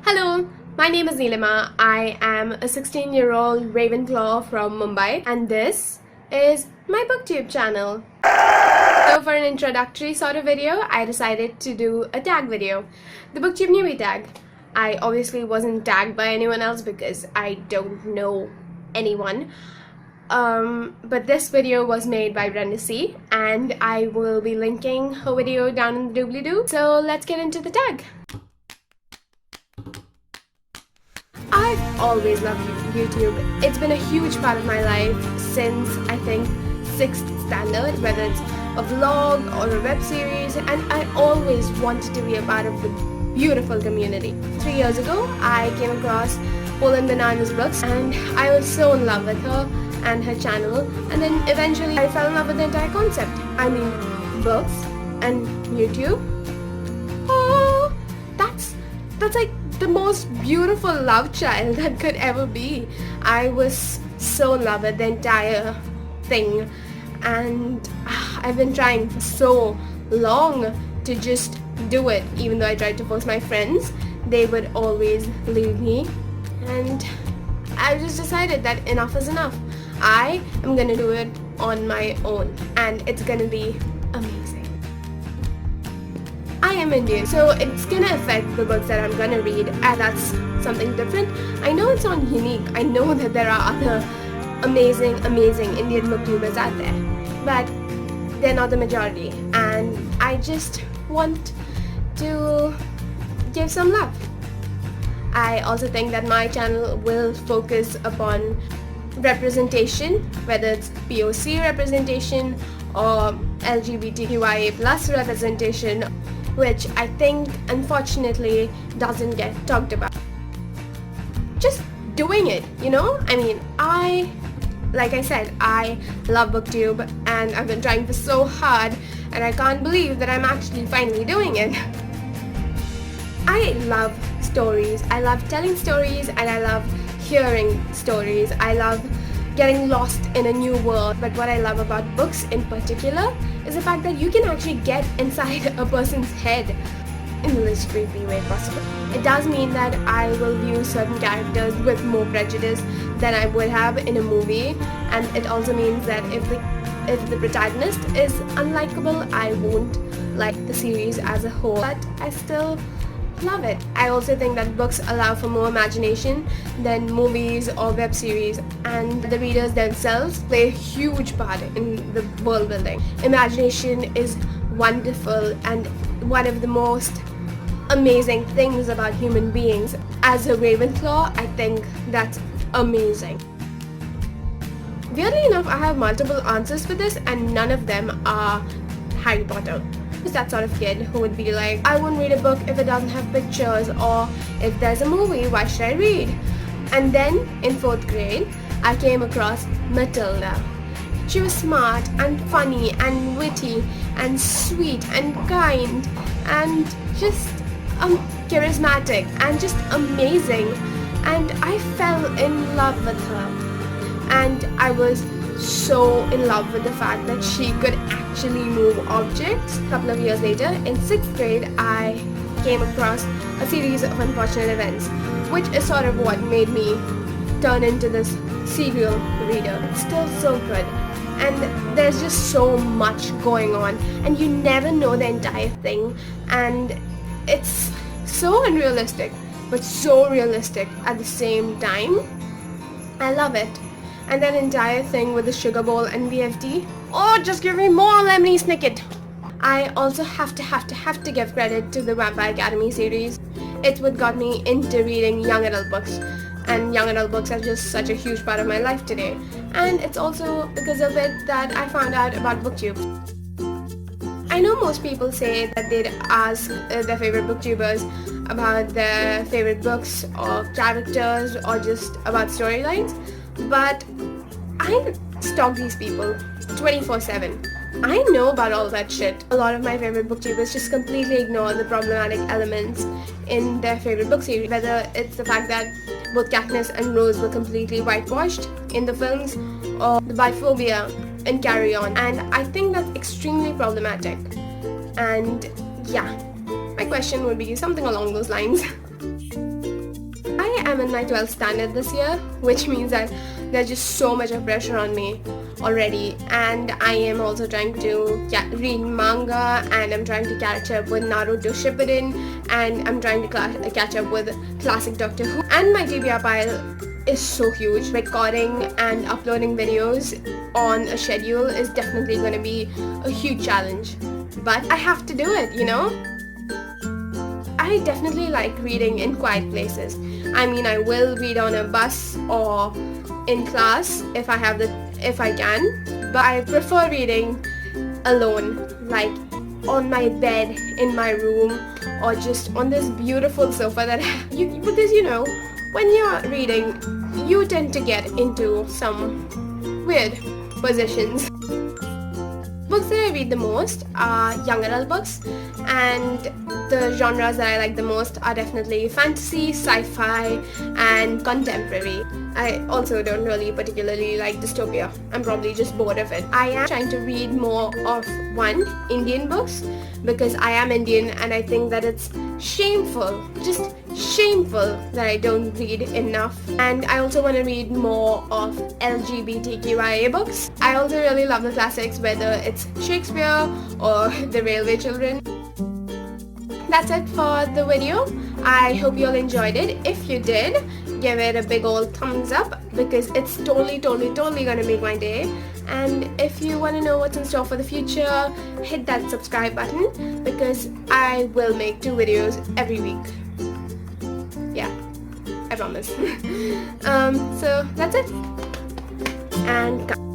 Hello, my name is Neelima. I am a 16-year-old Ravenclaw from Mumbai, and this is my booktube channel. So for an introductory sort of video, I decided to do a tag video, the booktube newbie tag. I obviously wasn't tagged by anyone else because I don't know anyone. But this video was made by Brenda C, and I will be linking her video down in the doobly-doo. So let's get into the tag. I've always loved YouTube. It's been a huge part of my life since, I think, 6th standard, whether it's a vlog or a web series, and I always wanted to be a part of the beautiful community. 3 years ago, I came across Overthemoonwithbooks books, and I was so in love with her and her channel, and then eventually I fell in love with the entire concept. I mean, books and YouTube. Oh, that's like the most beautiful love child that could ever be. I was so in love with the entire thing, and I've been trying for so long to just do it. Even though I tried to force my friends, they would always leave me, and I just decided that enough is enough. I am gonna do it on my own, and it's gonna be amazing. I am Indian, so it's gonna affect the books that I'm gonna read, and that's something different. I know it's not unique. I know that there are other amazing Indian booktubers out there, but they're not the majority, and I just want to give some love. I also think that my channel will focus upon representation, whether it's POC representation or LGBTQIA+ representation, which I think unfortunately doesn't get talked about. Just doing it, you know? I mean, like I said, I love booktube, and I've been trying for so hard, and I can't believe that I'm actually finally doing it. I love stories. I love telling stories, and I love hearing stories. I love getting lost in a new world. But what I love about books in particular is the fact that you can actually get inside a person's head in the least creepy way possible. It does mean that I will view certain characters with more prejudice than I would have in a movie, and it also means that if the protagonist is unlikable, I won't like the series as a whole, but I still love it. I also think that books allow for more imagination than movies or web series, and the readers themselves play a huge part in the world building. Imagination is wonderful and one of the most amazing things about human beings. As a Ravenclaw, I think that's amazing. Weirdly enough, I have multiple answers for this, and none of them are Harry Potter. That sort of kid who would be like, I won't read a book if it doesn't have pictures, or if there's a movie, why should I read? And then in 4th grade, I came across Matilda. She was smart and funny and witty and sweet and kind and just charismatic and just amazing, and I fell in love with her, and I was so in love with the fact that she could actually move objects. A couple of years later, in 6th grade, I came across a series of unfortunate events, which is sort of what made me turn into this serial reader. It's still so good, and there's just so much going on, and you never know the entire thing, and it's so unrealistic, but so realistic at the same time. I love it. And that entire thing with the sugar bowl and BFD. Oh, just give me more Lemony Snicket. I also have to give credit to the Vampire Academy series. It's what got me into reading young adult books, and young adult books are just such a huge part of my life today. And it's also because of it that I found out about booktube. I know most people say that they'd ask their favorite booktubers about their favorite books or characters or just about storylines, but I stalk these people 24/7. I know about all that shit. A lot of my favorite booktubers just completely ignore the problematic elements in their favorite book series, whether it's the fact that both Katniss and Rose were completely whitewashed in the films, or the biphobia in Carry On, and I think that's extremely problematic. And yeah, my question would be something along those lines. I'm in my 12th standard this year, which means that there's just so much of pressure on me already, and I am also trying to read manga, and I'm trying to catch up with Naruto Shippuden, and I'm trying to catch up with classic Doctor Who, and my TBR pile is so huge. Recording and uploading videos on a schedule is definitely going to be a huge challenge, but I have to do it, you know? I definitely like reading in quiet places. I mean, I will read on a bus or in class if I can, but I prefer reading alone, like on my bed in my room, or just on this beautiful sofa that because you know, when you're reading, you tend to get into some weird positions. Books that I read the most are young adult books, and the genres that I like the most are definitely fantasy, sci-fi, and contemporary. I also don't really particularly like dystopia. I'm probably just bored of it. I am trying to read more of Indian books, because I am Indian and I think that it's shameful, just shameful that I don't read enough. And I also want to read more of LGBTQIA books. I also really love the classics, whether it's Shakespeare or The Railway Children. That's it for the video. I hope you all enjoyed it. If you did, give it a big old thumbs up, because it's totally gonna make my day. And if you want to know what's in store for the future, hit that subscribe button, because I will make 2 videos every week. Yeah, I promise. So that's it, and